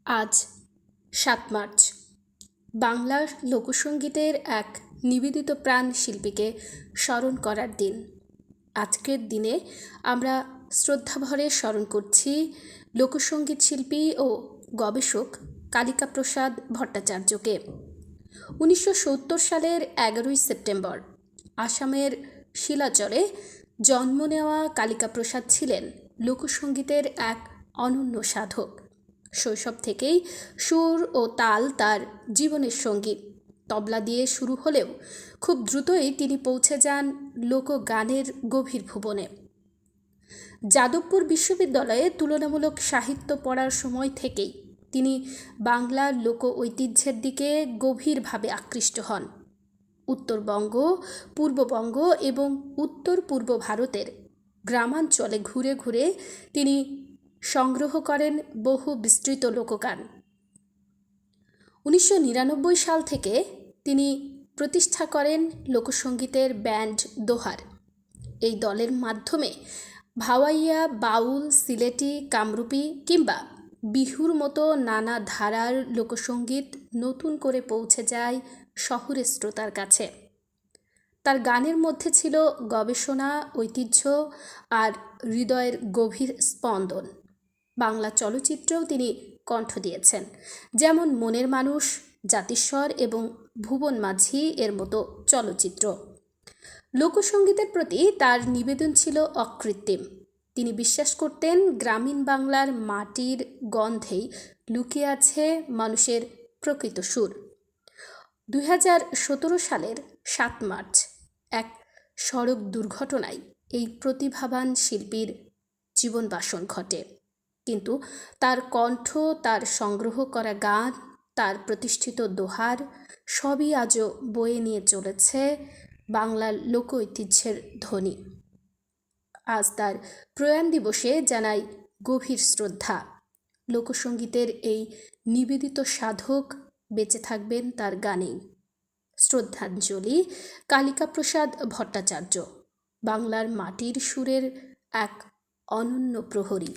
আজ ৭ মার্চ বাংলার লোকসঙ্গীতের এক নিবেদিত প্রাণ শিল্পীকে স্মরণ করার দিন। আজকের দিনে আমরা শ্রদ্ধাভরে স্মরণ করছি লোকসঙ্গীত শিল্পী ও গবেষক কালিকা প্রসাদ ভট্টাচার্যকে। 1970 সালের 11ই সেপ্টেম্বর আসামের শিলাচরে জন্ম নেওয়া কালিকা প্রসাদ ছিলেন লোকসঙ্গীতের এক অনন্য সাধক। শৈশব থেকেই সুর ও তাল তার জীবনের সঙ্গী। তবলা দিয়ে শুরু হলেও খুব দ্রুতই তিনি পৌঁছে যান লোকগানের গভীর ভুবনে। যাদবপুর বিশ্ববিদ্যালয়ে তুলনামূলক সাহিত্য পড়ার সময় থেকেই তিনি বাংলার লোক ঐতিহ্যের দিকে গভীরভাবে আকৃষ্ট হন। উত্তরবঙ্গ, পূর্ববঙ্গ এবং উত্তর পূর্ব ভারতের গ্রামাঞ্চলে ঘুরে ঘুরে তিনি সংগ্রহ করেন বহু বিস্তৃত লোকগান। 1999 সাল থেকে তিনি প্রতিষ্ঠা করেন লোকসঙ্গীতের ব্যান্ড দোহার। এই দলের মাধ্যমে ভাওয়াইয়া, বাউল, সিলেটি, কামরূপী কিংবা বিহুর মতো নানা ধারার লোকসঙ্গীত নতুন করে পৌঁছে যায় শহুরে শ্রোতার কাছে। তার গানের মধ্যে ছিল গবেষণা, ঐতিহ্য আর হৃদয়ের গভীর স্পন্দন। বাংলা চলচ্চিত্রেও তিনি কণ্ঠ দিয়েছেন, যেমন মনের মানুষ, জাতিস্বর এবং ভুবন মাঝি এর মতো চলচ্চিত্র। লোকসঙ্গীতের প্রতি তার নিবেদন ছিল অকৃত্রিম। তিনি বিশ্বাস করতেন গ্রামীণ বাংলার মাটির গন্ধেই লুকিয়ে আছে মানুষের প্রকৃত সুর। 2017 সালের 7 মার্চ এক সড়ক দুর্ঘটনায় এই প্রতিভাবান শিল্পীর জীবনবাসন ঘটে, কিন্তু তার কণ্ঠ, তার সংগ্রহ করা গান, তার প্রতিষ্ঠিত দোহার সবই আজও বয়ে নিয়ে চলেছে বাংলার লোক ঐতিহ্যের ধ্বনি। আজ তার প্রয়াণ দিবসে জানাই গভীর শ্রদ্ধা। লোকসঙ্গীতের এই নিবেদিত সাধক বেঁচে থাকবেন তার গানেই। শ্রদ্ধাঞ্জলি, কালিকা প্রসাদ ভট্টাচার্য, বাংলার মাটির সুরের এক অনন্য প্রহরী।